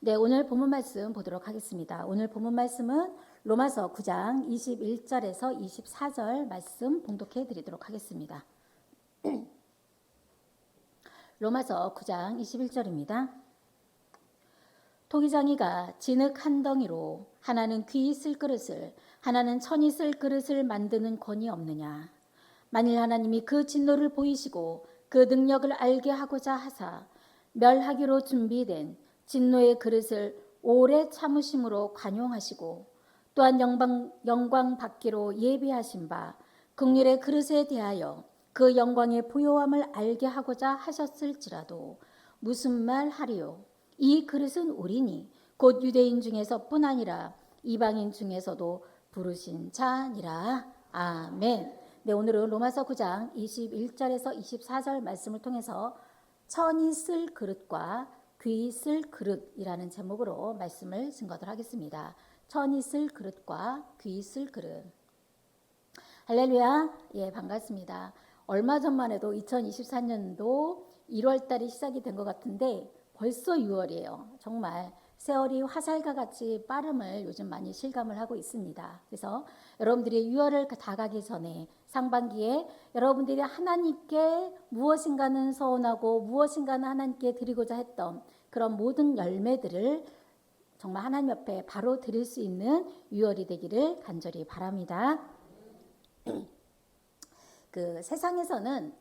네, 오늘 본문 말씀 보도록 하겠습니다. 오늘 본문 말씀은 로마서 9장 21절에서 24절 말씀 봉독해 드리도록 하겠습니다. 로마서 9장 21절입니다. 토기장이가 진흙 한 덩이로 하나는 귀 쓸 그릇을 하나는 천이 쓸 그릇을 만드는 권이 없느냐. 만일 하나님이 그 진노를 보이시고 그 능력을 알게 하고자 하사 멸하기로 준비된 진노의 그릇을 오래 참으심으로 관용하시고 또한 영광 받기로 예비하신 바 긍휼의 그릇에 대하여 그 영광의 부요함을 알게 하고자 하셨을지라도 무슨 말 하리요. 이 그릇은 우리니 곧 유대인 중에서뿐 아니라 이방인 중에서도 부르신 자니라. 아멘. 네, 오늘은 로마서 9장 21절에서 24절 말씀을 통해서 천이 쓸 그릇과 귀 쓸 그릇이라는 제목으로 말씀을 증거를 하겠습니다. 천이 쓸 그릇과 귀 쓸 그릇. 할렐루야. 예, 반갑습니다. 얼마 전만 해도 2024년도 1월 달이 시작이 된 것 같은데 벌써 6월이에요. 정말 세월이 화살과 같이 빠름을 요즘 많이 실감을 하고 있습니다. 그래서 여러분들이 6월을 다 가기 전에 상반기에 여러분들이 하나님께 무엇인가는 서원하고 무엇인가는 하나님께 드리고자 했던 그런 모든 열매들을 정말 하나님 옆에 바로 드릴 수 있는 6월이 되기를 간절히 바랍니다. 그 세상에서는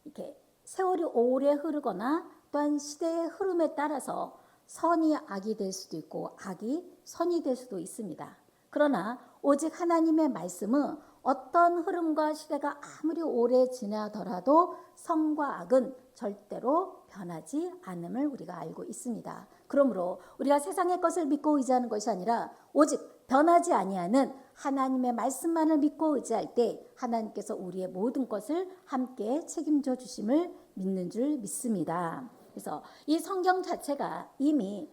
이렇게 세월이 오래 흐르거나 또한 시대의 흐름에 따라서 선이 악이 될 수도 있고 악이 선이 될 수도 있습니다. 그러나 오직 하나님의 말씀은 어떤 흐름과 시대가 아무리 오래 지나더라도 선과 악은 절대로 변하지 않음을 우리가 알고 있습니다. 그러므로 우리가 세상의 것을 믿고 의지하는 것이 아니라 오직 변하지 아니하는 하나님의 말씀만을 믿고 의지할 때 하나님께서 우리의 모든 것을 함께 책임져 주심을 믿는 줄 믿습니다. 그래서 이 성경 자체가 이미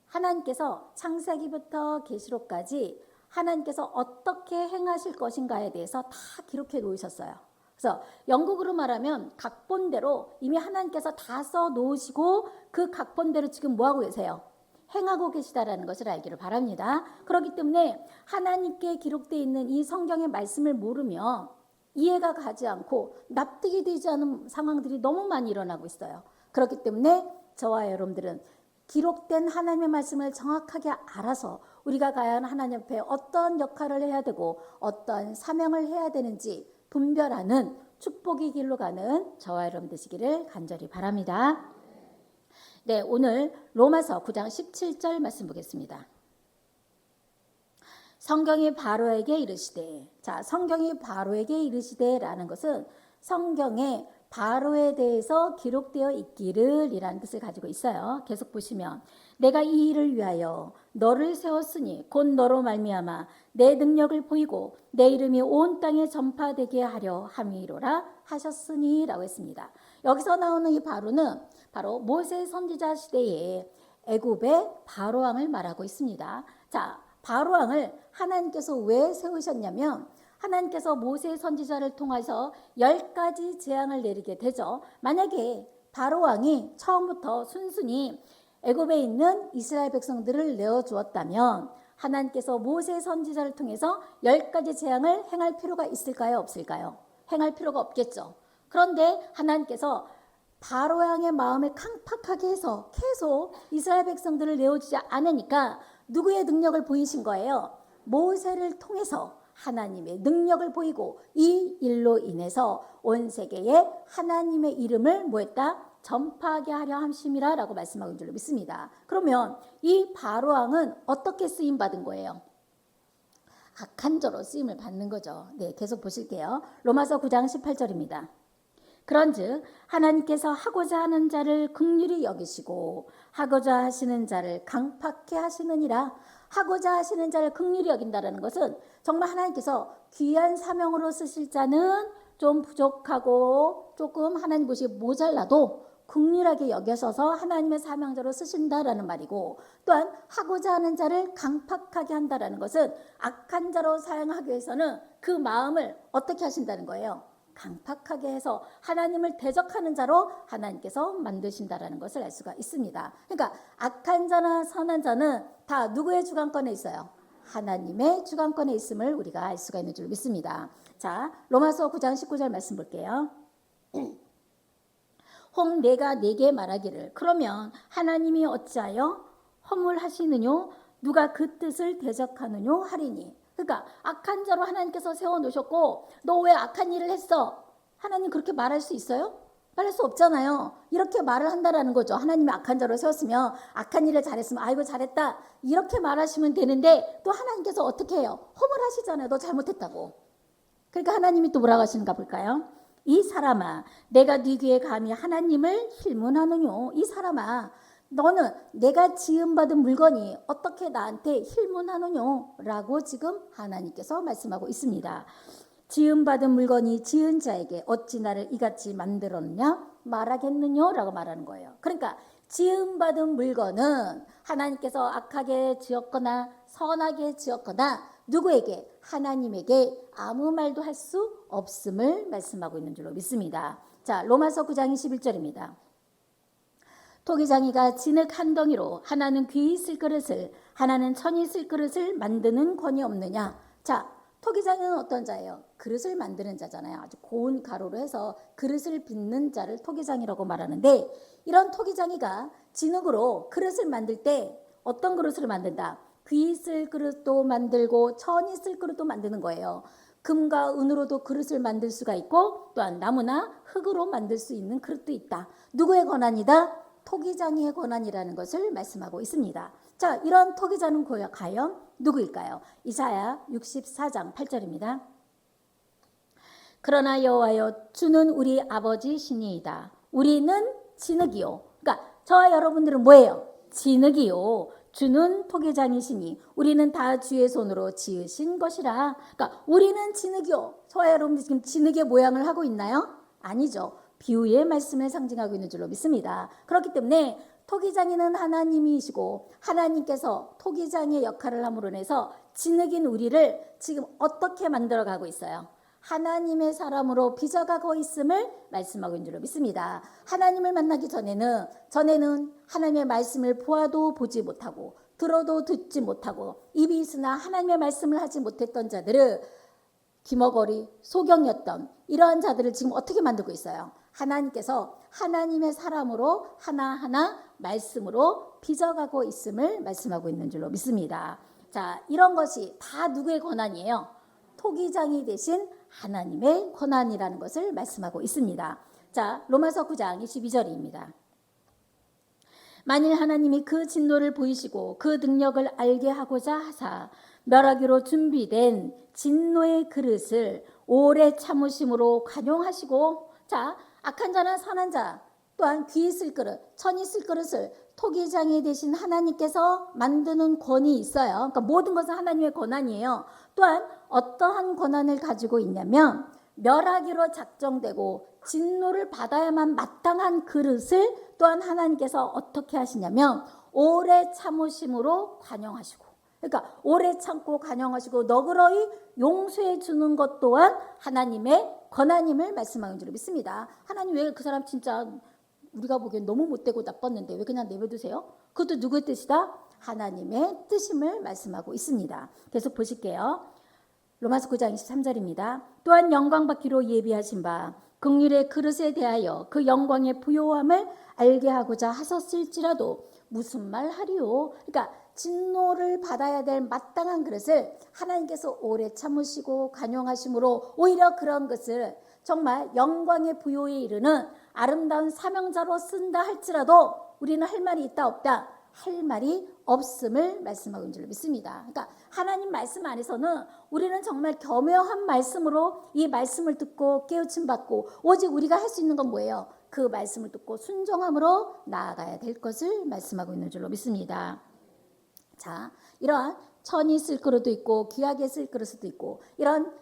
하나님께서 창세기부터 계시록까지 하나님께서 어떻게 행하실 것인가에 대해서 다 기록해 놓으셨어요. 그래서 영국으로 말하면 각본대로 이미 하나님께서 다 써 놓으시고 그 각본대로 지금 뭐하고 계세요? 행하고 계시다라는 것을 알기를 바랍니다. 그렇기 때문에 하나님께 기록되어 있는 이 성경의 말씀을 모르면 이해가 가지 않고 납득이 되지 않은 상황들이 너무 많이 일어나고 있어요. 그렇기 때문에 저와 여러분들은 기록된 하나님의 말씀을 정확하게 알아서 우리가 가야 하는 하나님 앞에 어떤 역할을 해야 되고 어떤 사명을 해야 되는지 분별하는 축복의 길로 가는 저와 여러분 되시기를 간절히 바랍니다. 네, 오늘 로마서 9장 17절 말씀 보겠습니다. 성경이 바로에게 이르시되, 자, 성경이 바로에게 이르시되라는 것은 성경에 바로에 대해서 기록되어 있기를 이라는 뜻을 가지고 있어요. 계속 보시면 내가 이 일을 위하여 너를 세웠으니 곧 너로 말미암아 내 능력을 보이고 내 이름이 온 땅에 전파되게 하려 함이로라 하셨으니 라고 했습니다. 여기서 나오는 이 바로는 바로 모세 선지자 시대에 애굽의 바로왕을 말하고 있습니다. 자, 바로왕을 하나님께서 왜 세우셨냐면 하나님께서 모세 선지자를 통해서 10가지 재앙을 내리게 되죠. 만약에 바로왕이 처음부터 순순히 애굽에 있는 이스라엘 백성들을 내어주었다면 하나님께서 모세 선지자를 통해서 10가지 재앙을 행할 필요가 있을까요? 없을까요? 행할 필요가 없겠죠. 그런데 하나님께서 바로왕의 마음을 강팍하게 해서 계속 이스라엘 백성들을 내어주지 않으니까 누구의 능력을 보이신 거예요? 모세를 통해서 하나님의 능력을 보이고 이 일로 인해서 온 세계에 하나님의 이름을 뭐했다? 전파하게 하려 함심이라 라고 말씀하는 줄로 믿습니다. 그러면 이 바로왕은 어떻게 쓰임받은 거예요? 악한 자로 쓰임을 받는 거죠. 네, 계속 보실게요. 로마서 9장 18절입니다. 그런즉 하나님께서 하고자 하는 자를 긍휼히 여기시고 하고자 하시는 자를 강팍해 하시느니라. 하고자 하시는 자를 긍휼히 여긴다는 것은 정말 하나님께서 귀한 사명으로 쓰실 자는 좀 부족하고 조금 하나님 보시 모자라도 긍휼하게 여겨서서 하나님의 사명자로 쓰신다라는 말이고, 또한 하고자 하는 자를 강팍하게 한다라는 것은 악한 자로 사용하기 위해서는 그 마음을 어떻게 하신다는 거예요? 강팍하게 해서 하나님을 대적하는 자로 하나님께서 만드신다라는 것을 알 수가 있습니다. 그러니까 악한 자나 선한 자는 다 누구의 주관권에 있어요? 하나님의 주관권에 있음을 우리가 알 수가 있는 줄 믿습니다. 자, 로마서 9장 19절 말씀 볼게요. 혹 내가 네게 말하기를 그러면 하나님이 어찌하여 허물하시느뇨 누가 그 뜻을 대적하느뇨 하리니. 그러니까 악한 자로 하나님께서 세워놓으셨고 너 왜 악한 일을 했어? 하나님 그렇게 말할 수 있어요? 말할 수 없잖아요. 이렇게 말을 한다라는 거죠. 하나님이 악한 자로 세웠으면 악한 일을 잘했으면 아이고 잘했다 이렇게 말하시면 되는데 또 하나님께서 어떻게 해요? 허물하시잖아요. 너 잘못했다고. 그러니까 하나님이 또 뭐라고 하시는가 볼까요? 이 사람아 내가 네 귀에 감히 하나님을 힐문하느뇨. 이 사람아 너는 내가 지음받은 물건이 어떻게 나한테 힐문하느뇨 라고 지금 하나님께서 말씀하고 있습니다. 지음받은 물건이 지은 자에게 어찌 나를 이같이 만들었냐 말하겠느뇨 라고 말하는 거예요. 그러니까 지음받은 물건은 하나님께서 악하게 지었거나 선하게 지었거나 누구에게? 하나님에게 아무 말도 할 수 없음을 말씀하고 있는 줄로 믿습니다. 자, 로마서 9장 21절입니다. 토기장이가 진흙 한 덩이로 하나는 귀 있을 그릇을 하나는 천이 있을 그릇을 만드는 권이 없느냐. 자, 토기장이는 어떤 자예요? 그릇을 만드는 자잖아요. 아주 고운 가루로 해서 그릇을 빚는 자를 토기장이라고 말하는데 이런 토기장이가 진흙으로 그릇을 만들 때 어떤 그릇을 만든다? 귀 있을 그릇도 만들고 천이 있을 그릇도 만드는 거예요. 금과 은으로도 그릇을 만들 수가 있고 또한 나무나 흙으로 만들 수 있는 그릇도 있다. 누구의 권한이다? 토기장이의 권한이라는 것을 말씀하고 있습니다. 자, 이런 토기장은 과연 누구일까요? 이사야 64장 8절입니다. 그러나 여호와여 주는 우리 아버지시니이다. 우리는 진흙이요. 그러니까 저와 여러분들은 뭐예요? 진흙이요. 주는 토기장이시니 우리는 다 주의 손으로 지으신 것이라. 그러니까 우리는 진흙이요. 저와 여러분들 지금 진흙의 모양을 하고 있나요? 아니죠. 비유의 말씀을 상징하고 있는 줄로 믿습니다. 그렇기 때문에 토기장이는 하나님이시고 하나님께서 토기장의 역할을 함으로 인해서 진흙인 우리를 지금 어떻게 만들어가고 있어요? 하나님의 사람으로 빚어가고 있음을 말씀하고 있는 줄로 믿습니다. 하나님을 만나기 전에는 하나님의 말씀을 보아도 보지 못하고 들어도 듣지 못하고 입이 있으나 하나님의 말씀을 하지 못했던 자들을 귀머거리, 소경이었던 이러한 자들을 지금 어떻게 만들고 있어요? 하나님께서 하나님의 사람으로 하나하나 말씀으로 빚어가고 있음을 말씀하고 있는 줄로 믿습니다. 자, 이런 것이 다 누구의 권한이에요? 토기장이 되신 하나님의 권한이라는 것을 말씀하고 있습니다. 자, 로마서 9장 22절입니다. 만일 하나님이 그 진노를 보이시고 그 능력을 알게 하고자 하사 멸하기로 준비된 진노의 그릇을 오래 참으심으로 관용하시고, 자, 악한 자나 선한 자 또한 귀 있을 그릇, 천이 있을 그릇을 토기장이 되신 하나님께서 만드는 권이 있어요. 그러니까 모든 것은 하나님의 권한이에요. 또한 어떠한 권한을 가지고 있냐면 멸하기로 작정되고 진노를 받아야만 마땅한 그릇을 또한 하나님께서 어떻게 하시냐면 오래 참으심으로 관용하시고, 그러니까 오래 참고 관용하시고 너그러이 용서해 주는 것 또한 하나님의 권한임을 말씀하는 줄 믿습니다. 하나님 왜 그 사람 진짜 우리가 보기엔 너무 못되고 나빴는데 왜 그냥 내버려두세요? 그것도 누구의 뜻이다? 하나님의 뜻임을 말씀하고 있습니다. 계속 보실게요. 로마서 9장 23절입니다. 또한 영광 받기로 예비하신 바 긍휼의 그릇에 대하여 그 영광의 부요함을 알게 하고자 하셨을지라도 무슨 말 하리요? 그러니까 진노를 받아야 될 마땅한 그릇을 하나님께서 오래 참으시고 관용하심으로 오히려 그런 것을 정말 영광의 부요에 이르는 아름다운 사명자로 쓴다 할지라도 우리는 할 말이 있다 없다? 할 말이 없음을 말씀하고 있는 줄 믿습니다. 그러니까 하나님 말씀 안에서는 우리는 정말 겸허한 말씀으로 이 말씀을 듣고 깨우침 받고 오직 우리가 할 수 있는 건 뭐예요? 그 말씀을 듣고 순종함으로 나아가야 될 것을 말씀하고 있는 줄로 믿습니다. 자, 이러한 천이 쓸 그릇도 있고 귀하게 쓸 그릇도 있고 이런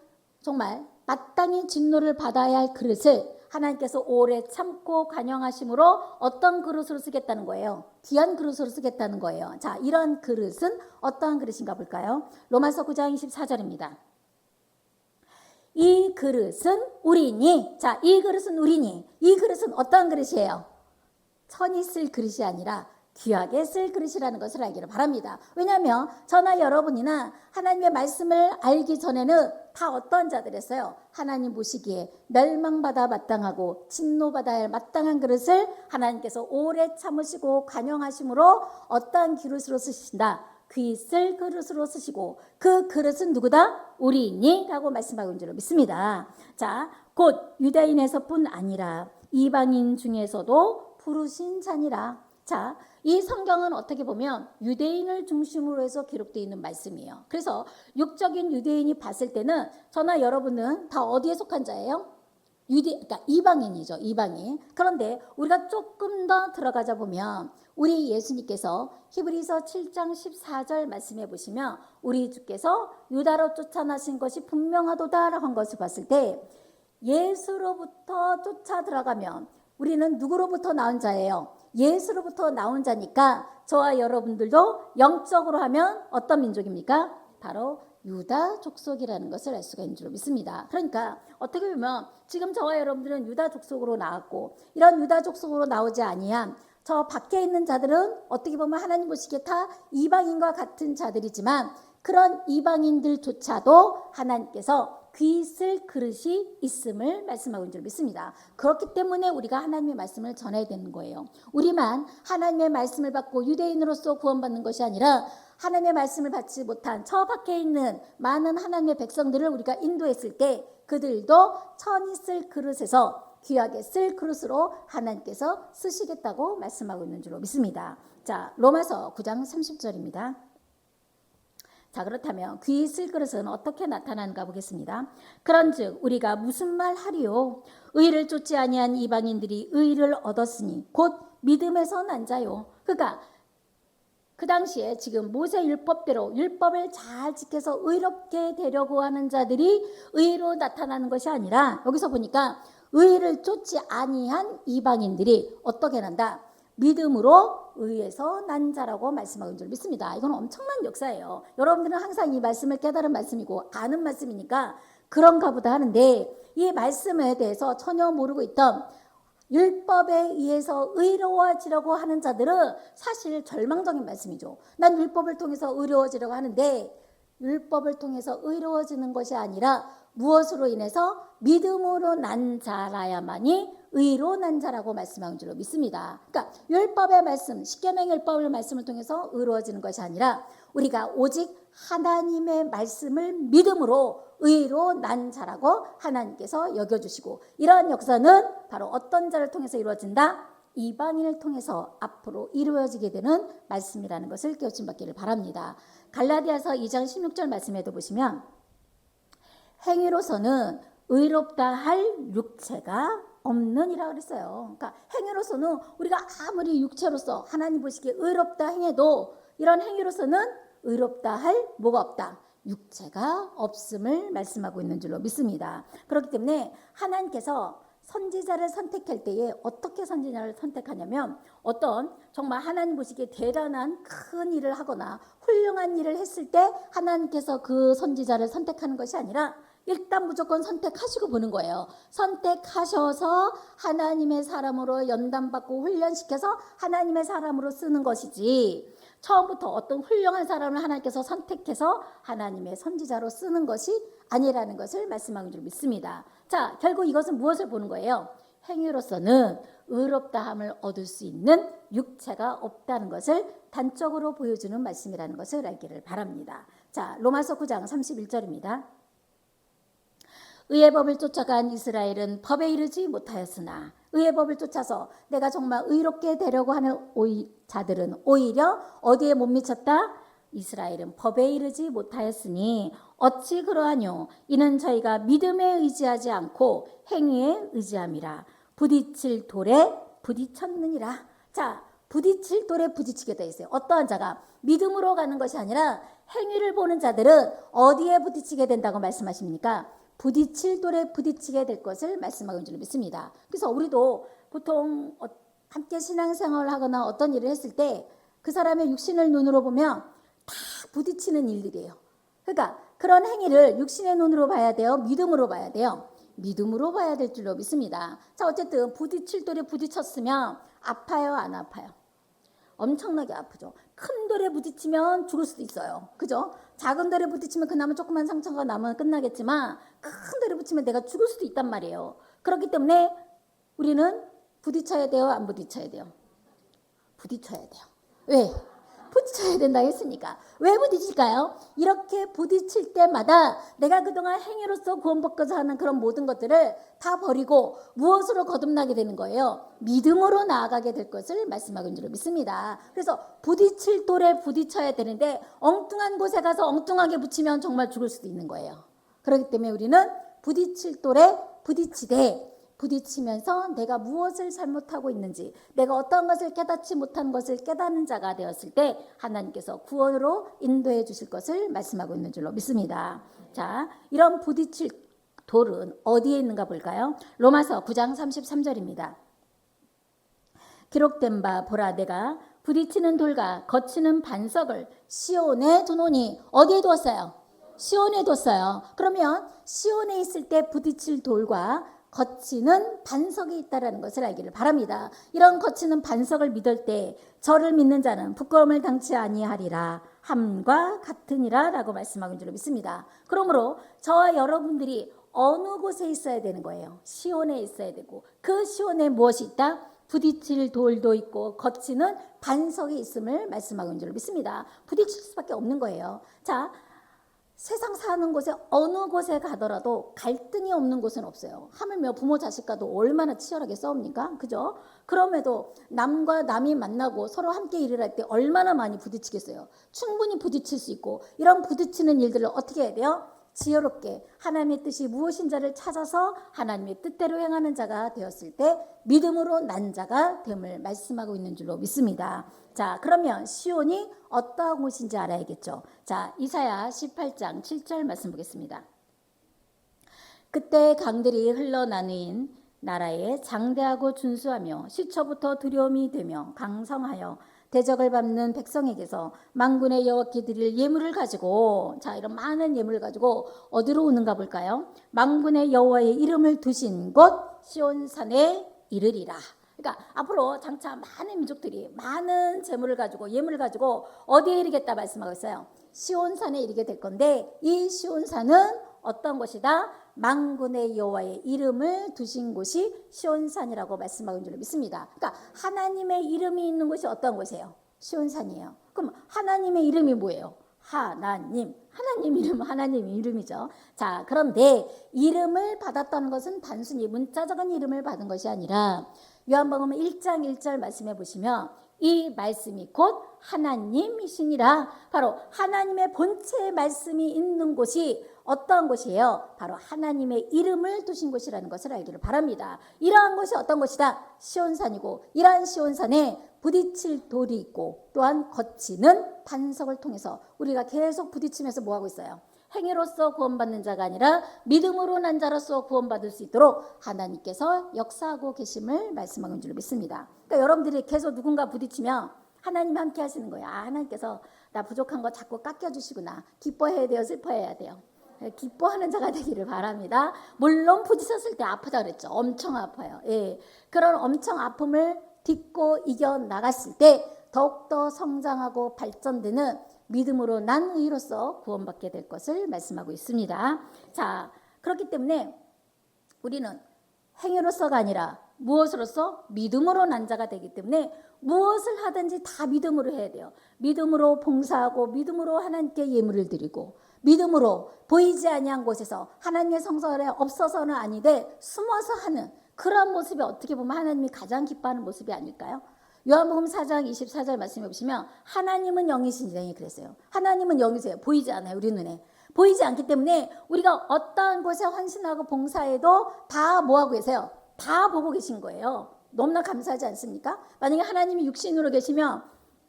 정말 마땅히 진노를 받아야 할 그릇을 하나님께서 오래 참고 관용하심으로 어떤 그릇으로 쓰겠다는 거예요? 귀한 그릇으로 쓰겠다는 거예요. 자, 이런 그릇은 어떠한 그릇인가 볼까요? 로마서 9장 24절입니다. 이 그릇은 우리니. 자, 이 그릇은 우리니. 이 그릇은 어떤 그릇이에요? 천이 쓸 그릇이 아니라 귀하게 쓸 그릇이라는 것을 알기를 바랍니다. 왜냐하면 저나 여러분이나 하나님의 말씀을 알기 전에는 다 어떤 자들이었어요? 하나님 보시기에 멸망받아 마땅하고 진노받아야 할 마땅한 그릇을 하나님께서 오래 참으시고 관용하심으로 어떠한 그릇으로 쓰신다? 귀 쓸 그릇으로 쓰시고 그 그릇은 누구다? 우리니 라고 말씀하고 있는 줄로 믿습니다. 자, 곧 유대인에서뿐 아니라 이방인 중에서도 부르신 자니라. 자, 이 성경은 어떻게 보면 유대인을 중심으로 해서 기록되어 있는 말씀이에요. 그래서 육적인 유대인이 봤을 때는 저나 여러분은 다 어디에 속한 자예요? 그러니까 이방인이죠. 이방인. 그런데 우리가 조금 더 들어가자 보면 우리 예수님께서 히브리서 7장 14절 말씀해 보시면 우리 주께서 유다로 쫓아나신 것이 분명하도다라고 한 것을 봤을 때 예수로부터 쫓아 들어가면 우리는 누구로부터 나온 자예요? 예수로부터 나온 자니까 저와 여러분들도 영적으로 하면 어떤 민족입니까? 바로 유다 족속이라는 것을 알 수가 있는 줄 믿습니다. 그러니까 어떻게 보면 지금 저와 여러분들은 유다 족속으로 나왔고 이런 유다 족속으로 나오지 아니한 저 밖에 있는 자들은 어떻게 보면 하나님 보시기에 다 이방인과 같은 자들이지만 그런 이방인들조차도 하나님께서 귀 쓸 그릇이 있음을 말씀하고 있는 줄 믿습니다. 그렇기 때문에 우리가 하나님의 말씀을 전해야 되는 거예요. 우리만 하나님의 말씀을 받고 유대인으로서 구원받는 것이 아니라 하나님의 말씀을 받지 못한 저 밖에 있는 많은 하나님의 백성들을 우리가 인도했을 때 그들도 천이 쓸 그릇에서 귀하게 쓸 그릇으로 하나님께서 쓰시겠다고 말씀하고 있는 줄로 믿습니다. 자, 로마서 9장 30절입니다. 자, 그렇다면 귀 쓸 그릇은 어떻게 나타나는가 보겠습니다. 그런즉 우리가 무슨 말 하리요? 의를 쫓지 아니한 이방인들이 의를 얻었으니 곧 믿음에서 난 자요. 그러니까 그 당시에 지금 모세 율법대로 율법을 잘 지켜서 의롭게 되려고 하는 자들이 의로 나타나는 것이 아니라 여기서 보니까 의를 쫓지 아니한 이방인들이 어떻게 난다? 믿음으로 의에서 난 자라고 말씀하고 있는 줄 믿습니다. 이건 엄청난 역사예요. 여러분들은 항상 이 말씀을 깨달은 말씀이고 아는 말씀이니까 그런가 보다 하는데 이 말씀에 대해서 전혀 모르고 있던 율법에 의해서 의로워지려고 하는 자들은 사실 절망적인 말씀이죠. 난 율법을 통해서 의로워지려고 하는데 율법을 통해서 의로워지는 것이 아니라 무엇으로 인해서 믿음으로 난 자라야만이 의로 난 자라고 말씀한 줄로 믿습니다. 그러니까 율법의 말씀, 십계명 율법의 말씀을 통해서 의로워지는 것이 아니라 우리가 오직 하나님의 말씀을 믿음으로 의로 난 자라고 하나님께서 여겨주시고 이러한 역사는 바로 어떤 자를 통해서 이루어진다? 이방인을 통해서 앞으로 이루어지게 되는 말씀이라는 것을 깨우침 받기를 바랍니다. 갈라디아서 2장 16절 말씀에도 보시면 행위로서는 의롭다 할 육체가 없느니라 그랬어요. 그러니까 행위로서는 우리가 아무리 육체로서 하나님 보시기에 의롭다 행해도 이런 행위로서는 의롭다 할 뭐가 없다. 육체가 없음을 말씀하고 있는 줄로 믿습니다. 그렇기 때문에 하나님께서 선지자를 선택할 때에 어떻게 선지자를 선택하냐면 어떤 정말 하나님 보시기에 대단한 큰 일을 하거나 훌륭한 일을 했을 때 하나님께서 그 선지자를 선택하는 것이 아니라 일단 무조건 선택하시고 보는 거예요. 선택하셔서 하나님의 사람으로 연단받고 훈련시켜서 하나님의 사람으로 쓰는 것이지 처음부터 어떤 훌륭한 사람을 하나님께서 선택해서 하나님의 선지자로 쓰는 것이 아니라는 것을 말씀하는 줄 믿습니다. 자, 결국 이것은 무엇을 보는 거예요? 행위로서는 의롭다함을 얻을 수 있는 육체가 없다는 것을 단적으로 보여주는 말씀이라는 것을 알기를 바랍니다. 자, 로마서 9장 31절입니다. 의의 법을 쫓아간 이스라엘은 법에 이르지 못하였으나 의의 법을 쫓아서 내가 정말 의롭게 되려고 하는 자들은 오히려 어디에 못 미쳤다? 이스라엘은 법에 이르지 못하였으니 어찌 그러하뇨? 이는 저희가 믿음에 의지하지 않고 행위에 의지함이라. 부딪힐 돌에 부딪혔느니라. 자, 부딪힐 돌에 부딪히게 되어 있어요. 어떠한 자가 믿음으로 가는 것이 아니라 행위를 보는 자들은 어디에 부딪히게 된다고 말씀하십니까? 부딪힐 돌에 부딪히게 될 것을 말씀하고 있는 줄 믿습니다. 그래서 우리도 보통 함께 신앙생활을 하거나 어떤 일을 했을 때 그 사람의 육신을 눈으로 보면 다 부딪히는 일들이에요. 그러니까 그런 행위를 육신의 눈으로 봐야 돼요? 믿음으로 봐야 돼요? 믿음으로 봐야 될 줄로 믿습니다. 자, 어쨌든 부딪힐 돌에 부딪혔으면 아파요, 안 아파요? 엄청나게 아프죠. 큰 돌에 부딪히면 죽을 수도 있어요. 그죠? 작은 돌에 부딪히면 그나마 조그만 상처가 나면 끝나겠지만 큰 돌에 부딪히면 내가 죽을 수도 있단 말이에요. 그렇기 때문에 우리는 부딪혀야 돼요, 안 부딪혀야 돼요? 부딪혀야 돼요. 왜? 부딪혀야 된다 했으니까. 왜 부딪힐까요? 이렇게 부딪힐 때마다 내가 그동안 행위로서 구원받고자 하는 그런 모든 것들을 다 버리고 무엇으로 거듭나게 되는 거예요? 믿음으로 나아가게 될 것을 말씀하고 있는 줄 믿습니다. 그래서 부딪힐 돌에 부딪혀야 되는데 엉뚱한 곳에 가서 엉뚱하게 붙이면 정말 죽을 수도 있는 거예요. 그렇기 때문에 우리는 부딪힐 돌에 부딪히되 부딪히면서 내가 무엇을 잘못하고 있는지, 내가 어떤 것을 깨닫지 못한 것을 깨닫는 자가 되었을 때 하나님께서 구원으로 인도해 주실 것을 말씀하고 있는 줄로 믿습니다. 자, 이런 부딪힐 돌은 어디에 있는가 볼까요? 로마서 9장 33절입니다. 기록된 바 보라, 내가 부딪히는 돌과 거치는 반석을 시온에 두노니. 어디에 두었어요? 시온에 뒀어요. 그러면 시온에 있을 때 부딪힐 돌과 거치는 반석이 있다라는 것을 알기를 바랍니다. 이런 거치는 반석을 믿을 때 저를 믿는 자는 부끄러움을 당치 아니하리라 함과 같으니라 라고 말씀하고 있는 줄 믿습니다. 그러므로 저와 여러분들이 어느 곳에 있어야 되는 거예요? 시온에 있어야 되고, 그 시온에 무엇이 있다? 부딪힐 돌도 있고 거치는 반석이 있음을 말씀하고 있는 줄 믿습니다. 부딪힐 수밖에 없는 거예요. 자, 세상 사는 곳에 어느 곳에 가더라도 갈등이 없는 곳은 없어요. 하물며 부모 자식과도 얼마나 치열하게 싸웁니까? 그죠? 그럼에도 남과 남이 만나고 서로 함께 일을 할 때 얼마나 많이 부딪히겠어요. 충분히 부딪힐 수 있고, 이런 부딪히는 일들을 어떻게 해야 돼요? 지혜롭게 하나님의 뜻이 무엇인지를 찾아서 하나님의 뜻대로 행하는 자가 되었을 때 믿음으로 난 자가 됨을 말씀하고 있는 줄로 믿습니다. 자, 그러면 시온이 어떠한 곳인지 알아야겠죠. 자, 이사야 18장 7절 말씀 보겠습니다. 그때 강들이 흘러나는 나라에 장대하고 준수하며 시초부터 두려움이 되며 강성하여 대적을 밟는 백성에게서 만군의 여호와께 드릴 예물을 가지고, 자, 이런 많은 예물을 가지고 어디로 오는가 볼까요? 만군의 여호와의 이름을 두신 곳 시온산에 이르리라. 그러니까 앞으로 장차 많은 민족들이 많은 재물을 가지고 예물을 가지고 어디에 이르겠다 말씀하고 있어요. 시온산에 이르게 될 건데, 이 시온산은 어떤 곳이다? 만군의 여호와의 이름을 두신 곳이 시온산이라고 말씀하고 있는 줄 믿습니다. 그러니까 하나님의 이름이 있는 곳이 어떤 곳이에요? 시온산이에요. 그럼 하나님의 이름이 뭐예요? 하나님 이름, 하나님 이름이죠. 자, 그런데 이름을 받았다는 것은 단순히 문자적인 이름을 받은 것이 아니라 요한복음 1장 1절 말씀해 보시면 이 말씀이 곧 하나님이시니라. 바로 하나님의 본체의 말씀이 있는 곳이 어떠한 곳이에요? 바로 하나님의 이름을 두신 곳이라는 것을 알기를 바랍니다. 이러한 곳이 어떤 곳이다? 시온산이고, 이러한 시온산에 부딪힐 돌이 있고 또한 거치는 반석을 통해서 우리가 계속 부딪히면서 뭐하고 있어요? 행위로서 구원받는 자가 아니라 믿음으로 난 자로서 구원받을 수 있도록 하나님께서 역사하고 계심을 말씀하는 줄 믿습니다. 그러니까 여러분들이 계속 누군가 부딪히면 하나님이 함께 하시는 거예요. 아, 하나님께서 나 부족한 거 자꾸 깎여주시구나. 기뻐해야 돼요, 슬퍼해야 돼요? 기뻐하는 자가 되기를 바랍니다. 물론 부딪혔을 때 아프다 그랬죠. 엄청 아파요. 예. 그런 엄청 아픔을 딛고 이겨나갔을 때 더욱더 성장하고 발전되는 믿음으로 난 의로서 구원받게 될 것을 말씀하고 있습니다. 자, 그렇기 때문에 우리는 행위로서가 아니라 무엇으로서? 믿음으로 난 자가 되기 때문에 무엇을 하든지 다 믿음으로 해야 돼요. 믿음으로 봉사하고 믿음으로 하나님께 예물을 드리고 믿음으로 보이지 아니한 곳에서 하나님의 성전에 없어서는 아니되 숨어서 하는 그런 모습이 어떻게 보면 하나님이 가장 기뻐하는 모습이 아닐까요? 요한복음 4장 24절 말씀해 보시면 하나님은 영이시니 그랬어요. 하나님은 영이세요. 보이지 않아요. 우리 눈에. 보이지 않기 때문에 우리가 어떠한 곳에 헌신하고 봉사해도 다 뭐하고 계세요? 다 보고 계신 거예요. 너무나 감사하지 않습니까? 만약에 하나님이 육신으로 계시면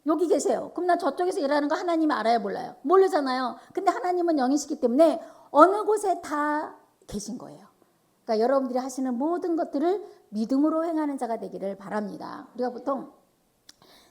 여기 계세요. 그럼 나 저쪽에서 일하는 거 하나님이 알아요, 몰라요? 모르잖아요. 근데 하나님은 영이시기 때문에 어느 곳에 다 계신 거예요. 그러니까 여러분들이 하시는 모든 것들을 믿음으로 행하는 자가 되기를 바랍니다. 우리가 보통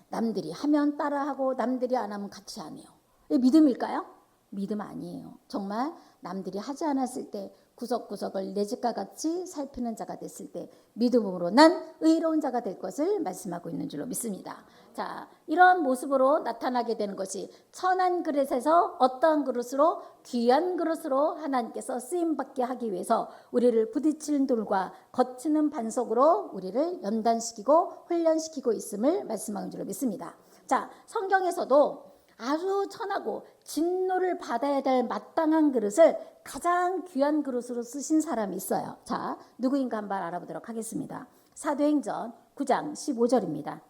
남들이 하면 따라하고 남들이 안 하면 같이 안 해요. 이게 믿음일까요? 믿음 아니에요. 정말 남들이 하지 않았을 때 구석구석을 내 집과 같이 살피는 자가 됐을 때 믿음으로 난 의로운 자가 될 것을 말씀하고 있는 줄로 믿습니다. 자, 이러한 모습으로 나타나게 되는 것이 천한 그릇에서 어떠한 그릇으로 귀한 그릇으로 하나님께서 쓰임받게 하기 위해서 우리를 부딪히는 돌과 거치는 반석으로 우리를 연단시키고 훈련시키고 있음을 말씀하는 줄로 믿습니다. 자, 성경에서도 아주 천하고 진노를 받아야 될 마땅한 그릇을 가장 귀한 그릇으로 쓰신 사람이 있어요. 자, 누구인가 한번 알아보도록 하겠습니다. 사도행전 9장 15절입니다.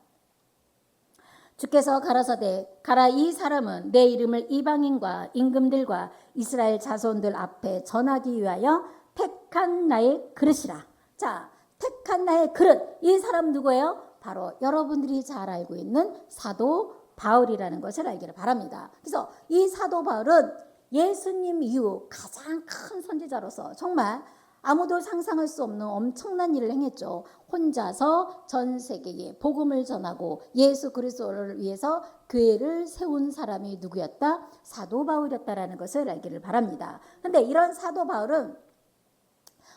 주께서 가라사대 가라 이 사람은 내 이름을 이방인과 임금들과 이스라엘 자손들 앞에 전하기 위하여 택한 나의 그릇이라. 자, 택한 나의 그릇. 이 사람 누구예요? 바로 여러분들이 잘 알고 있는 사도 바울이라는 것을 알기를 바랍니다. 그래서 이 사도 바울은 예수님 이후 가장 큰 선지자로서 정말 아무도 상상할 수 없는 엄청난 일을 행했죠. 혼자서 전 세계에 복음을 전하고 예수 그리스도를 위해서 교회를 세운 사람이 누구였다? 사도 바울이었다라는 것을 알기를 바랍니다. 그런데 이런 사도 바울은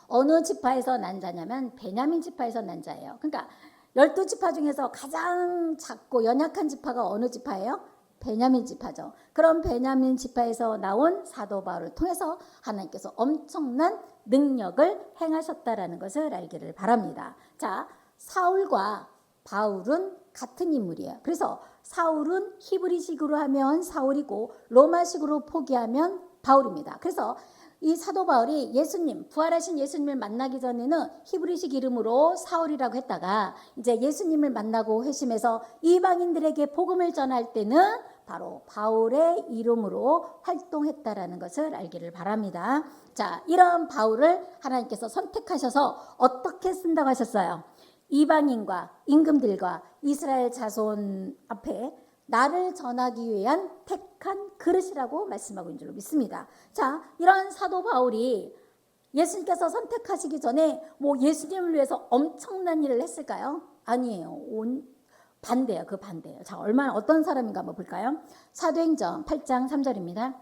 어느 지파에서 난 자냐면 베냐민 지파에서 난 자예요. 그러니까 12지파 중에서 가장 작고 연약한 지파가 어느 지파예요? 베냐민 지파죠. 그럼 베냐민 지파에서 나온 사도 바울을 통해서 하나님께서 엄청난 능력을 행하셨다라는 것을 알기를 바랍니다. 자, 사울과 바울은 같은 인물이에요. 그래서 사울은 히브리식으로 하면 사울이고 로마식으로 포기하면 바울입니다. 그래서 이 사도 바울이 예수님, 부활하신 예수님을 만나기 전에는 히브리식 이름으로 사울이라고 했다가 이제 예수님을 만나고 회심해서 이방인들에게 복음을 전할 때는 바로 바울의 이름으로 활동했다라는 것을 알기를 바랍니다. 자, 이런 바울을 하나님께서 선택하셔서 어떻게 쓴다고 하셨어요? 이방인과 임금들과 이스라엘 자손 앞에 나를 전하기 위한 택한 그릇이라고 말씀하고 있는 줄로 믿습니다. 자, 이런 사도 바울이 예수님께서 선택하시기 전에 뭐 예수님을 위해서 엄청난 일을 했을까요? 아니에요. 반대예요. 그 반대예요. 자, 얼마나 어떤 사람인가 한번 볼까요? 사도행전 8장 3절입니다.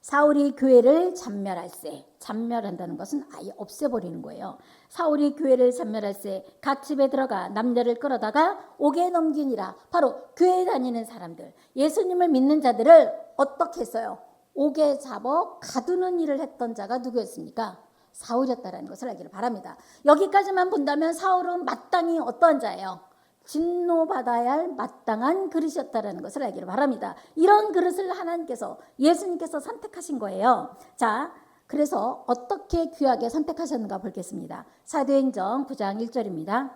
사울이 교회를 잔멸할세. 잔멸한다는 것은 아예 없애버리는 거예요. 사울이 교회를 잔멸할세 각 집에 들어가 남녀를 끌어다가 옥에 넘기니라. 바로 교회 다니는 사람들, 예수님을 믿는 자들을 어떻게 했어요? 옥에 잡아 가두는 일을 했던 자가 누구였습니까? 사울이었다라는 것을 알기를 바랍니다. 여기까지만 본다면 사울은 마땅히 어떠한 자예요? 진노받아야 할 마땅한 그릇이었다라는 것을 알기를 바랍니다. 이런 그릇을 하나님께서 예수님께서 선택하신 거예요. 자, 그래서 어떻게 귀하게 선택하셨는가 보겠습니다. 사도행전 9장 1절입니다.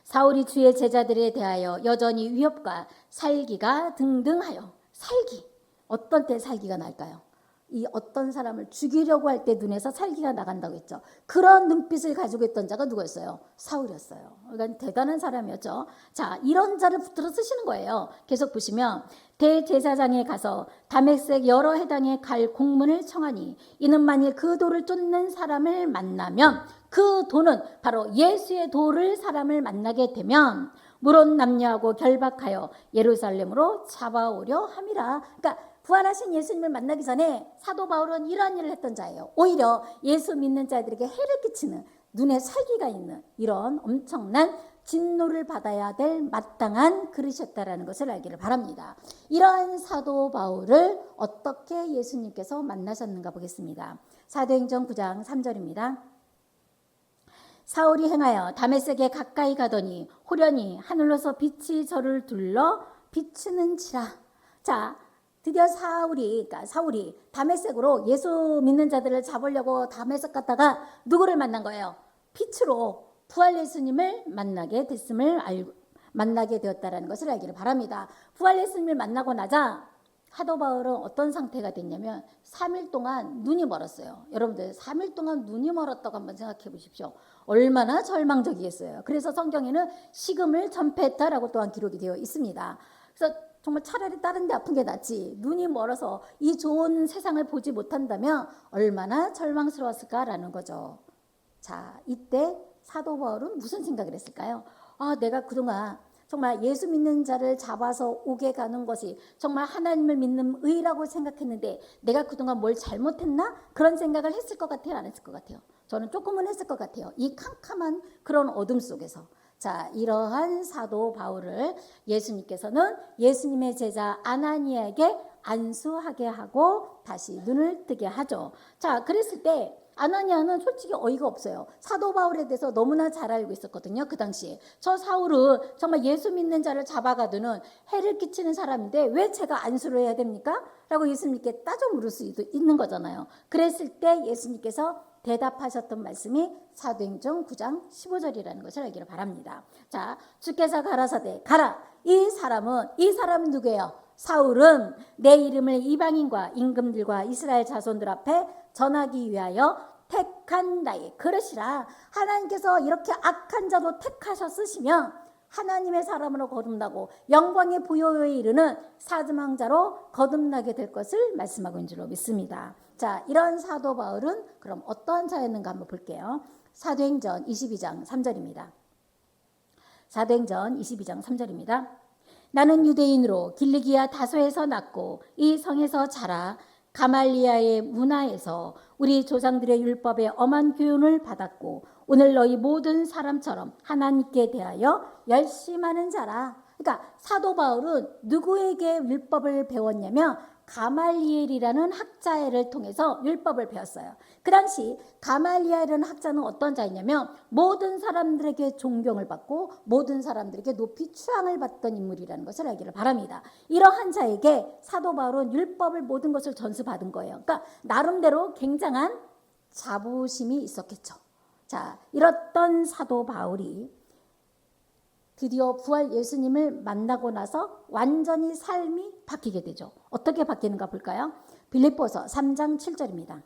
사울이 주의 제자들에 대하여 여전히 위협과 살기가 등등하여. 살기, 어떤 때 살기가 날까요? 이 어떤 사람을 죽이려고 할 때 눈에서 살기가 나간다고 했죠. 그런 눈빛을 가지고 있던 자가 누구였어요? 사울이었어요. 그러니까 대단한 사람이었죠. 자, 이런 자를 붙들어 쓰시는 거예요. 계속 보시면 대제사장에 가서 다메섹 여러 해당에 갈 공문을 청하니 이는 만일 그 돌을 쫓는 사람을 만나면 그 도는 바로 예수의 도를 사람을 만나게 되면 물론 남녀하고 결박하여 예루살렘으로 잡아오려 함이라. 그러니까 부활하신 예수님을 만나기 전에 사도 바울은 이러한 일을 했던 자예요. 오히려 예수 믿는 자들에게 해를 끼치는, 눈에 살기가 있는 이런 엄청난 진노를 받아야 될 마땅한 그릇이었다라는 것을 알기를 바랍니다. 이러한 사도 바울을 어떻게 예수님께서 만나셨는가 보겠습니다. 사도행전 9장 3절입니다. 사울이 행하여 다메섹에 가까이 가더니 호련히 하늘로서 빛이 저를 둘러 비추는지라. 자, 드디어 사울이 다메섹으로 예수 믿는 자들을 잡으려고 다메섹 갔다가 누구를 만난 거예요? 빛으로 부활 예수님을 만나게 되었다라는 것을 알기를 바랍니다. 부활 예수님을 만나고 나자 사도 바울은 어떤 상태가 됐냐면 3일 동안 눈이 멀었어요. 여러분들 3일 동안 눈이 멀었다고 한번 생각해 보십시오. 얼마나 절망적이겠어요. 그래서 성경에는 식음을 전폐했다라고 또한 기록이 되어 있습니다. 그래서 정말 차라리 다른 데 아픈 게 낫지, 눈이 멀어서 이 좋은 세상을 보지 못한다면 얼마나 절망스러웠을까라는 거죠. 자, 이때 사도 바울은 무슨 생각을 했을까요? 아, 내가 그동안 정말 예수 믿는 자를 잡아서 오게 가는 것이 정말 하나님을 믿는 의라고 생각했는데 내가 그동안 뭘 잘못했나? 그런 생각을 했을 것 같아요? 안 했을 것 같아요? 저는 조금은 했을 것 같아요. 이 캄캄한 그런 어둠 속에서. 자, 이러한 사도 바울을 예수님께서는 예수님의 제자 아나니아에게 안수하게 하고 다시 눈을 뜨게 하죠. 자, 그랬을 때 아나니아는 솔직히 어이가 없어요. 사도 바울에 대해서 너무나 잘 알고 있었거든요. 그 당시에. 저 사울은 정말 예수 믿는 자를 잡아가두는 해를 끼치는 사람인데 왜 제가 안수를 해야 됩니까? 라고 예수님께 따져 물을 수도 있는 거잖아요. 그랬을 때 예수님께서 대답하셨던 말씀이 사도행전 9장 15절이라는 것을 알기를 바랍니다. 자, 주께서 가라사대 가라. 이 사람은 누구예요? 사울은 내 이름을 이방인과 임금들과 이스라엘 자손들 앞에 전하기 위하여 택한 나의 그릇이라. 하나님께서 이렇게 악한 자도 택하셨으시면 하나님의 사람으로 거듭나고 영광의 부여에 이르는 사드망자로 거듭나게 될 것을 말씀하고 있는 줄로 믿습니다. 자, 이런 사도 바울은 그럼 어떠한 자였는가 한번 볼게요. 사도행전 22장 3절입니다. 사도행전 22장 3절입니다. 나는 유대인으로 길리기아 다소에서 났고 이 성에서 자라 가말리아의 문화에서 우리 조상들의 율법에 엄한 교훈을 받았고 오늘 너희 모든 사람처럼 하나님께 대하여 열심하는 자라. 그러니까 사도 바울은 누구에게 율법을 배웠냐면 가말리엘이라는 학자를 통해서 율법을 배웠어요. 그 당시 가말리엘이라는 학자는 어떤 자였냐면 모든 사람들에게 존경을 받고 모든 사람들에게 높이 추앙을 받던 인물이라는 것을 알기를 바랍니다. 이러한 자에게 사도 바울은 율법을 모든 것을 전수받은 거예요. 그러니까 나름대로 굉장한 자부심이 있었겠죠. 자, 이랬던 사도 바울이 드디어 부활 예수님을 만나고 나서 완전히 삶이 바뀌게 되죠. 어떻게 바뀌는가 볼까요? 빌립보서 3장 7절입니다.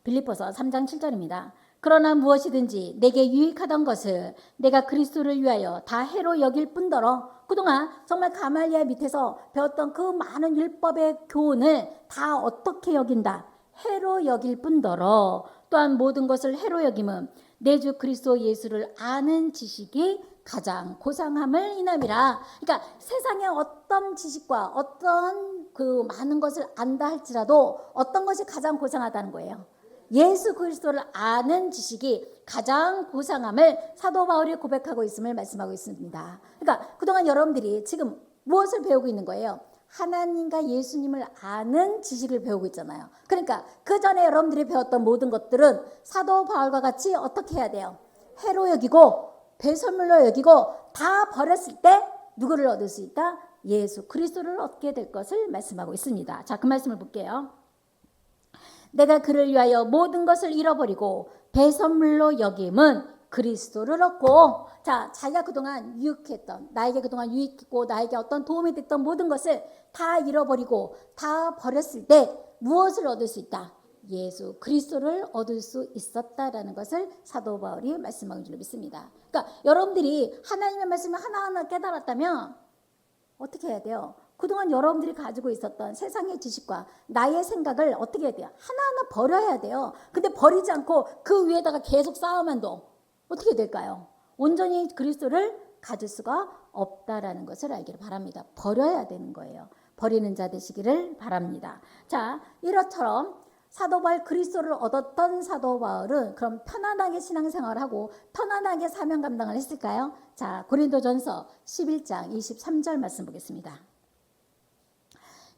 빌립보서 3장 7절입니다. 그러나 무엇이든지 내게 유익하던 것을 내가 그리스도를 위하여 다 해로 여길 뿐더러 그동안 정말 가말리아 밑에서 배웠던 그 많은 율법의 교훈을 다 어떻게 여긴다? 해로 여길 뿐더러 또한 모든 것을 해로 여김은 내 주 그리스도 예수를 아는 지식이 가장 고상함을 인함이라. 그러니까 세상의 어떤 지식과 어떤 그 많은 것을 안다 할지라도 어떤 것이 가장 고상하다는 거예요. 예수 그리스도를 아는 지식이 가장 고상함을 사도 바울이 고백하고 있음을 말씀하고 있습니다. 그러니까 그동안 여러분들이 지금 무엇을 배우고 있는 거예요? 하나님과 예수님을 아는 지식을 배우고 있잖아요. 그러니까 그 전에 여러분들이 배웠던 모든 것들은 사도 바울과 같이 어떻게 해야 돼요? 해로 여기고 배설물로 여기고 다 버렸을 때 누구를 얻을 수 있다? 예수 그리스도를 얻게 될 것을 말씀하고 있습니다. 자, 그 말씀을 볼게요. 내가 그를 위하여 모든 것을 잃어버리고 배설물로 여김은 그리스도를 얻고. 자, 자기가 그동안 유익했던, 나에게 그동안 유익했고 나에게 어떤 도움이 됐던 모든 것을 다 잃어버리고 다 버렸을 때 무엇을 얻을 수 있다? 예수 그리스도를 얻을 수 있었다라는 것을 사도 바울이 말씀하는 줄로 믿습니다. 그러니까 여러분들이 하나님의 말씀을 하나하나 깨달았다면 어떻게 해야 돼요? 그동안 여러분들이 가지고 있었던 세상의 지식과 나의 생각을 어떻게 해야 돼요? 하나하나 버려야 돼요. 근데 버리지 않고 그 위에다가 계속 쌓으면 어떻게 될까요? 온전히 그리스도를 가질 수가 없다라는 것을 알기를 바랍니다. 버려야 되는 거예요. 버리는 자 되시기를 바랍니다. 자, 이렇처럼 사도 바울 그리스도를 얻었던 사도 바울은 그럼 편안하게 신앙생활을 하고 편안하게 사명 감당을 했을까요? 자, 고린도전서 11장 23절 말씀 보겠습니다.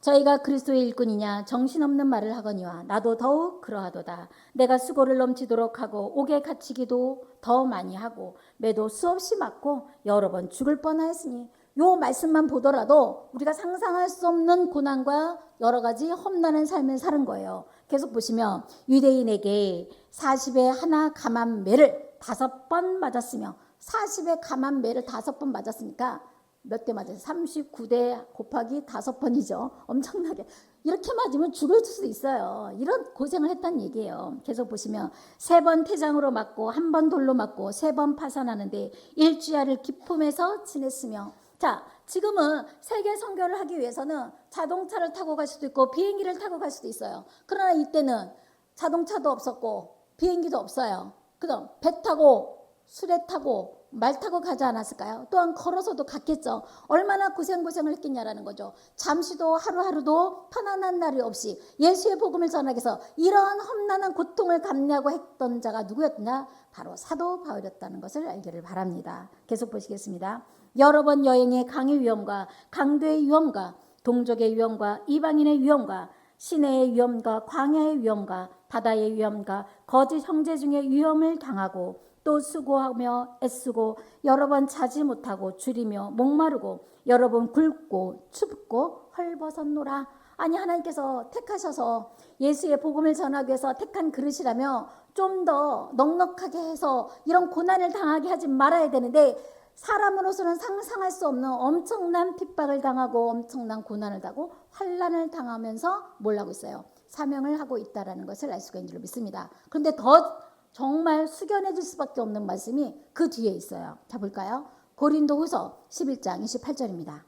저희가 그리스도의 일꾼이냐 정신없는 말을 하거니와 나도 더욱 그러하도다. 내가 수고를 넘치도록 하고 옥에 갇히기도 더 많이 하고 매도 수없이 맞고 여러 번 죽을 뻔하였으니 요 말씀만 보더라도 우리가 상상할 수 없는 고난과 여러 가지 험난한 삶을 사는 거예요. 계속 보시면 유대인에게 40에 하나 감한 매를 5번 맞았으며 40에 감한 매를 5번 맞았으니까 몇 대 맞아요? 39대 곱하기 5번이죠. 엄청나게. 이렇게 맞으면 죽을 수도 있어요. 이런 고생을 했다는 얘기예요. 계속 보시면 3번 태장으로 맞고 1번 돌로 맞고 3번 파산하는데 일주야를 기품에서 지냈으며. 자, 지금은 세계 선교를 하기 위해서는 자동차를 타고 갈 수도 있고 비행기를 타고 갈 수도 있어요. 그러나 이때는 자동차도 없었고 비행기도 없어요. 그럼 배 타고 수레 타고 말 타고 가지 않았을까요? 또한 걸어서도 갔겠죠. 얼마나 고생을 했겠냐라는 거죠. 잠시도 하루하루도 편안한 날이 없이 예수의 복음을 전하기 위해서 이러한 험난한 고통을 감내하고 했던 자가 누구였냐? 바로 사도 바울이었다는 것을 알기를 바랍니다. 계속 보시겠습니다. 여러 번 여행의 강의 위험과 강도의 위험과 동족의 위험과 이방인의 위험과 시내의 위험과 광야의 위험과 바다의 위험과 거짓 형제 중에 위험을 당하고 또 수고하며 애쓰고 여러 번 자지 못하고 줄이며 목마르고 여러 번 굶고 춥고 헐벗었노라. 아니, 하나님께서 택하셔서 예수의 복음을 전하기 위해서 택한 그릇이라며 좀 더 넉넉하게 해서 이런 고난을 당하게 하지 말아야 되는데, 사람으로서는 상상할 수 없는 엄청난 핍박을 당하고 엄청난 고난을 당하고 환난을 당하면서 뭘 하고 있어요? 사명을 하고 있다는 것을 알 수가 있는 줄 믿습니다. 그런데 더 정말 숙연해질 수밖에 없는 말씀이 그 뒤에 있어요. 자, 볼까요? 고린도후서 11장 28절입니다.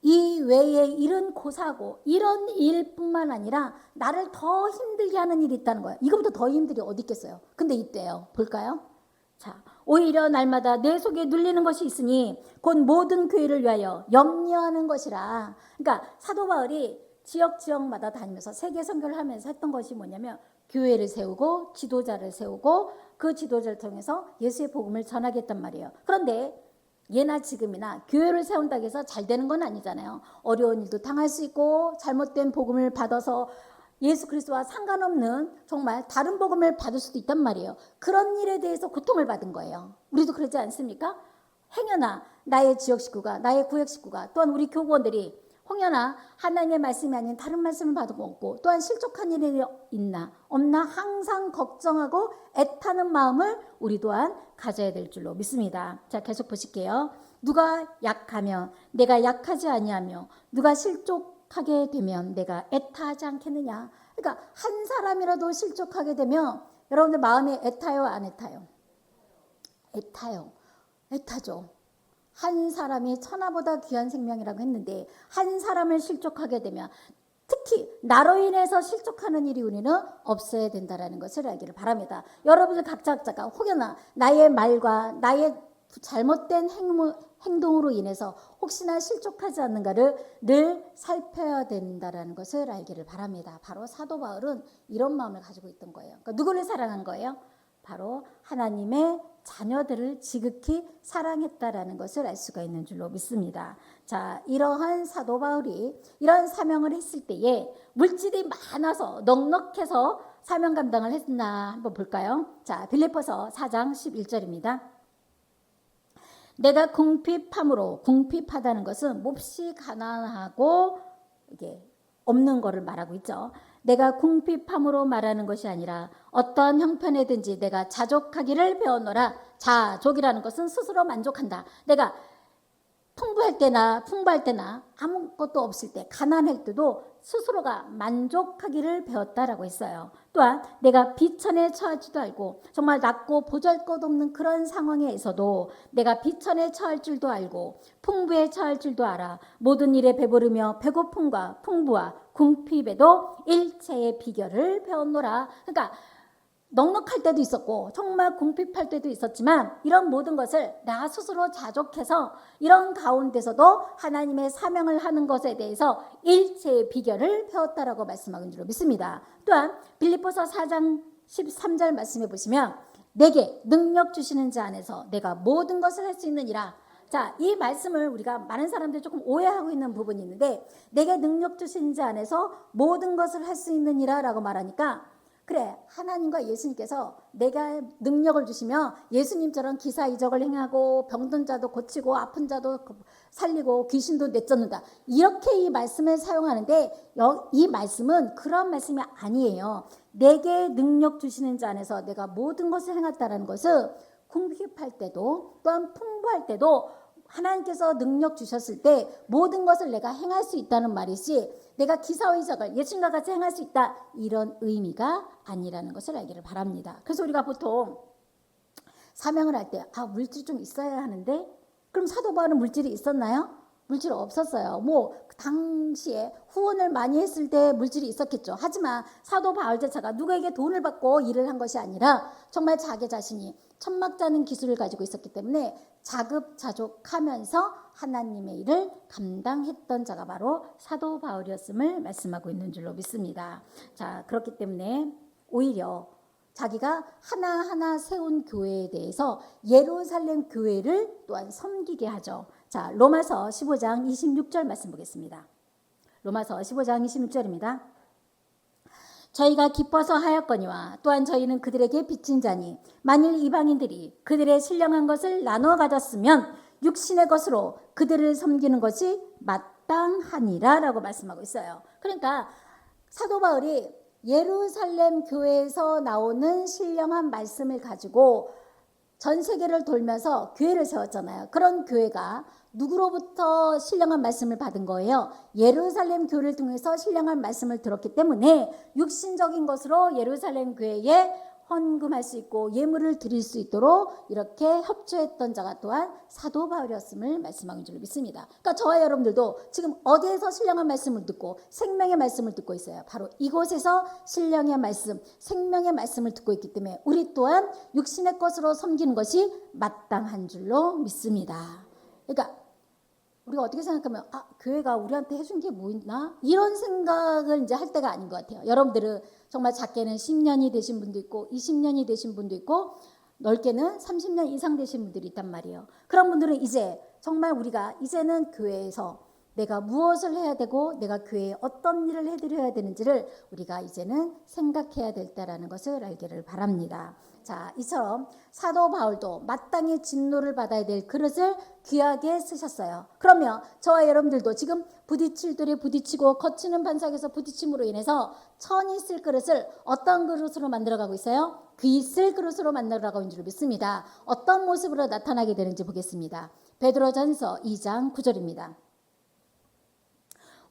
이 외에 일은 고사고 이런 일뿐만 아니라 나를 더 힘들게 하는 일이 있다는 거예요. 이거보다 더 힘들이 어디 있겠어요? 근데 이때요. 볼까요? 자, 오히려 날마다 내 속에 눌리는 것이 있으니 곧 모든 교회를 위하여 염려하는 것이라. 그러니까 사도 바울이 지역마다 다니면서 세계 선교를 하면서 했던 것이 뭐냐면 교회를 세우고 지도자를 세우고 그 지도자를 통해서 예수의 복음을 전하겠단 말이에요. 그런데 예나 지금이나 교회를 세운다고 해서 잘 되는 건 아니잖아요. 어려운 일도 당할 수 있고 잘못된 복음을 받아서 예수 그리스도와 상관없는 정말 다른 복음을 받을 수도 있단 말이에요. 그런 일에 대해서 고통을 받은 거예요. 우리도 그러지 않습니까? 행여나 나의 지역 식구가, 나의 구역 식구가, 또한 우리 교구원들이 혹여나 하나님의 말씀이 아닌 다른 말씀을 받고 없고 또한 실족한 일이 있나 없나 항상 걱정하고 애타는 마음을 우리 또한 가져야 될 줄로 믿습니다. 자, 계속 보실게요. 누가 약하면 내가 약하지 아니하며 누가 실족하게 되면 내가 애타하지 않겠느냐. 그러니까 한 사람이라도 실족하게 되면 여러분들 마음에 애타요, 안 애타요? 애타요. 애타죠. 한 사람이 천하보다 귀한 생명이라고 했는데 한 사람을 실족하게 되면 특히 나로 인해서 실족하는 일이 우리는 없어야 된다는 것을 알기를 바랍니다. 여러분들 각자가 혹여나 나의 말과 나의 잘못된 행동으로 인해서 혹시나 실족하지 않는가를 늘 살펴야 된다는 것을 알기를 바랍니다. 바로 사도 바울은 이런 마음을 가지고 있던 거예요. 그러니까 누구를 사랑한 거예요? 바로 하나님의 자녀들을 지극히 사랑했다라는 것을 알 수가 있는 줄로 믿습니다. 자, 이러한 사도 바울이 이런 사명을 했을 때에 물질이 많아서 넉넉해서 사명 감당을 했나 한번 볼까요? 자, 빌립보서 4장 11절입니다. 내가 궁핍하다는 것은 몹시 가난하고 이게 없는 거를 말하고 있죠. 내가 궁핍함으로 말하는 것이 아니라 어떠한 형편에든지 내가 자족하기를 배웠노라. 자족이라는 것은 스스로 만족한다. 내가 풍부할 때나 아무것도 없을 때, 가난할 때도 스스로가 만족하기를 배웠다라고 했어요. 또한 내가 비천에 처하지도 알고 정말 낮고 보잘것없는 그런 상황에서도 내가 비천에 처할 줄도 알고 풍부에 처할 줄도 알아. 모든 일에 배부르며 배고픔과 풍부와 궁핍에도 일체의 비결을 배웠노라. 그러니까 넉넉할 때도 있었고 정말 궁핍할 때도 있었지만 이런 모든 것을 나 스스로 자족해서 이런 가운데서도 하나님의 사명을 하는 것에 대해서 일체의 비결을 배웠다라고 말씀하는 줄로 믿습니다. 또한 빌립보서 4장 13절 말씀해 보시면 내게 능력 주시는 자 안에서 내가 모든 것을 할 수 있느니라. 자, 이 말씀을 우리가 많은 사람들이 조금 오해하고 있는 부분이 있는데 내게 능력 주시는 자 안에서 모든 것을 할 수 있느니라 라고 말하니까 그래, 하나님과 예수님께서 내가 능력을 주시면 예수님처럼 기사이적을 행하고 병든 자도 고치고 아픈 자도 살리고 귀신도 내쫓는다. 이렇게 이 말씀을 사용하는데 이 말씀은 그런 말씀이 아니에요. 내게 능력 주시는 자 안에서 내가 모든 것을 행했다는 것은 궁핍할 때도 또한 풍부할 때도 하나님께서 능력 주셨을 때 모든 것을 내가 행할 수 있다는 말이지 내가 기사의적을 예수님과 같이 행할 수 있다 이런 의미가 아니라는 것을 알기를 바랍니다. 그래서 우리가 보통 사명을 할 때 물질이 좀 있어야 하는데 그럼 사도 바울은 물질이 있었나요? 물질 없었어요. 뭐 당시에 후원을 많이 했을 때 물질이 있었겠죠. 하지만 사도 바울 자체가 누구에게 돈을 받고 일을 한 것이 아니라 정말 자기 자신이 천막자는 기술을 가지고 있었기 때문에 자급자족하면서 하나님의 일을 감당했던 자가 바로 사도 바울이었음을 말씀하고 있는 줄로 믿습니다. 자, 그렇기 때문에 오히려 자기가 하나하나 세운 교회에 대해서 예루살렘 교회를 또한 섬기게 하죠. 자, 로마서 15장 26절 말씀 보겠습니다. 로마서 15장 26절입니다. 저희가 기뻐서 하였거니와 또한 저희는 그들에게 빚진 자니 만일 이방인들이 그들의 신령한 것을 나눠 가졌으면 육신의 것으로 그들을 섬기는 것이 마땅하니라 라고 말씀하고 있어요. 그러니까 사도 바울이 예루살렘 교회에서 나오는 신령한 말씀을 가지고 전 세계를 돌면서 교회를 세웠잖아요. 그런 교회가 누구로부터 신령한 말씀을 받은 거예요? 예루살렘 교회를 통해서 신령한 말씀을 들었기 때문에 육신적인 것으로 예루살렘 교회에 헌금할 수 있고 예물을 드릴 수 있도록 이렇게 협조했던 자가 또한 사도 바울이었음을 말씀하는 줄 믿습니다. 그러니까 저와 여러분들도 지금 어디에서 신령한 말씀을 듣고 생명의 말씀을 듣고 있어요? 바로 이곳에서 신령의 말씀, 생명의 말씀을 듣고 있기 때문에 우리 또한 육신의 것으로 섬기는 것이 마땅한 줄로 믿습니다. 그러니까 우리가 어떻게 생각하면 교회가 우리한테 해준 게 뭐 있나? 이런 생각을 이제 할 때가 아닌 것 같아요. 여러분들은 정말 작게는 10년이 되신 분도 있고 20년이 되신 분도 있고 넓게는 30년 이상 되신 분들이 있단 말이에요. 그런 분들은 이제 정말 우리가 이제는 교회에서 내가 무엇을 해야 되고 내가 교회에 어떤 일을 해드려야 되는지를 우리가 이제는 생각해야 될 때라는 것을 알기를 바랍니다. 자, 이처럼 사도 바울도 마땅히 진노를 받아야 될 그릇을 귀하게 쓰셨어요. 그러면 저와 여러분들도 지금 부딪힐 돌에 부딪히고 거치는 반석에서 부딪힘으로 인해서 천이 쓸 그릇을 어떤 그릇으로 만들어가고 있어요? 귀 쓸 그릇으로 만들어가고 있는 줄 믿습니다. 어떤 모습으로 나타나게 되는지 보겠습니다. 베드로전서 2장 9절입니다.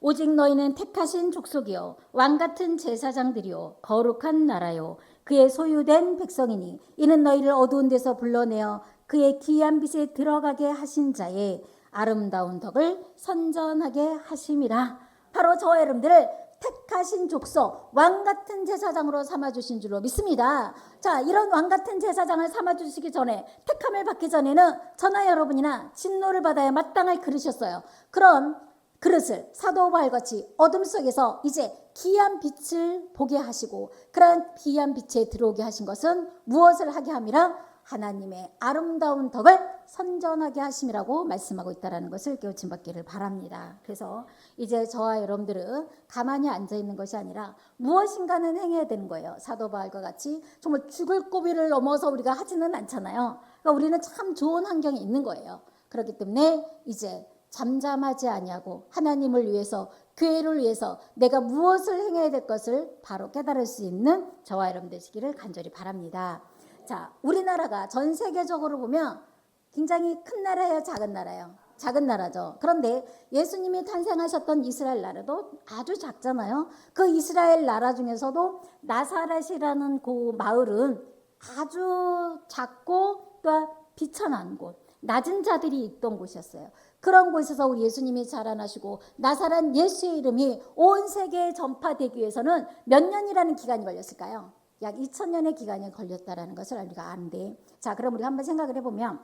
오직 너희는 택하신 족속이요 왕같은 제사장들이요 거룩한 나라요 그의 소유된 백성이니 이는 너희를 어두운 데서 불러내어 그의 귀한 빛에 들어가게 하신 자의 아름다운 덕을 선전하게 하심이라. 바로 저와 여러분들을 택하신 족속 왕같은 제사장으로 삼아주신 줄로 믿습니다. 자, 이런 왕같은 제사장을 삼아주시기 전에 택함을 받기 전에는 저나 여러분이나 진노를 받아야 마땅할 그릇이었어요. 그런 그릇을 사도 바울같이 어둠 속에서 이제 귀한 빛을 보게 하시고 그러한 귀한 빛에 들어오게 하신 것은 무엇을 하게 함이라? 하나님의 아름다운 덕을 선전하게 하심이라고 말씀하고 있다는 것을 깨우침 받기를 바랍니다. 그래서 이제 저와 여러분들은 가만히 앉아있는 것이 아니라 무엇인가는 행해야 되는 거예요. 사도 바울과 같이 정말 죽을 고비를 넘어서 우리가 하지는 않잖아요. 그러니까 우리는 참 좋은 환경에 있는 거예요. 그렇기 때문에 이제 잠잠하지 아니하고 하나님을 위해서 교회를 위해서 내가 무엇을 행해야 될 것을 바로 깨달을 수 있는 저와 여러분 되시기를 간절히 바랍니다. 자, 우리나라가 전 세계적으로 보면 굉장히 큰 나라예요, 작은 나라예요? 작은 나라죠. 그런데 예수님이 탄생하셨던 이스라엘 나라도 아주 작잖아요. 그 이스라엘 나라 중에서도 나사렛이라는 그 마을은 아주 작고 또 비천한 곳, 낮은 자들이 있던 곳이었어요. 그런 곳에서 우리 예수님이 자라나시고 나사렛 예수의 이름이 온 세계에 전파되기 위해서는 몇 년이라는 기간이 걸렸을까요? 약 2000년의 기간이 걸렸다는 것을 우리가 아는데, 자, 그럼 우리가 한번 생각을 해보면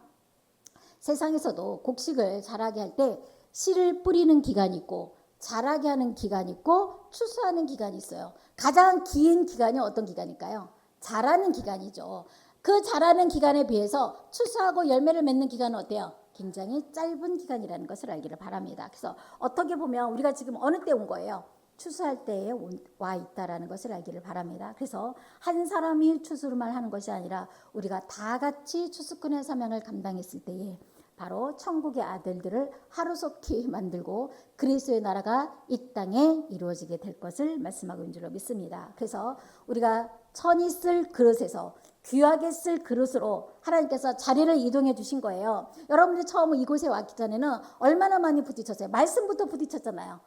세상에서도 곡식을 자라게 할 때 씨를 뿌리는 기간이 있고 자라게 하는 기간이 있고 추수하는 기간이 있어요. 가장 긴 기간이 어떤 기간일까요? 자라는 기간이죠. 그 자라는 기간에 비해서 추수하고 열매를 맺는 기간은 어때요? 굉장히 짧은 기간이라는 것을 알기를 바랍니다. 그래서 어떻게 보면 우리가 지금 어느 때 온 거예요? 추수할 때에 와 있다라는 것을 알기를 바랍니다. 그래서 한 사람이 추수만 하는 것이 아니라 우리가 다 같이 추수꾼의 사명을 감당했을 때에 바로 천국의 아들들을 하루속히 만들고 그리스도의 나라가 이 땅에 이루어지게 될 것을 말씀하고 있는 줄로 믿습니다. 그래서 우리가 천이 쓸 그릇에서 귀하게 쓸 그릇으로 하나님께서 자리를 이동해 주신 거예요. 여러분들이 처음 이곳에 왔기 전에는 얼마나 많이 부딪혔어요? 말씀부터 부딪혔잖아요.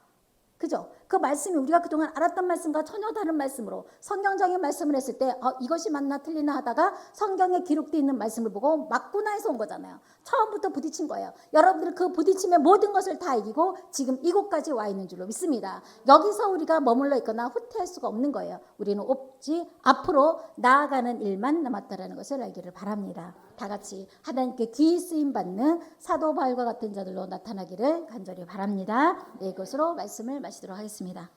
그죠? 그 말씀이 우리가 그동안 알았던 말씀과 전혀 다른 말씀으로 성경적인 말씀을 했을 때 이것이 맞나 틀리나 하다가 성경에 기록되어 있는 말씀을 보고 맞구나 해서 온 거잖아요. 처음부터 부딪힌 거예요. 여러분들 그 부딪힘의 모든 것을 다 이기고 지금 이곳까지 와 있는 줄로 믿습니다. 여기서 우리가 머물러 있거나 후퇴할 수가 없는 거예요. 우리는 없지 앞으로 나아가는 일만 남았다라는 것을 알기를 바랍니다. 다 같이 하나님께 귀히 쓰임 받는 사도 바울과 같은 자들로 나타나기를 간절히 바랍니다. 네, 이것으로 말씀을 마치도록 하겠습니다.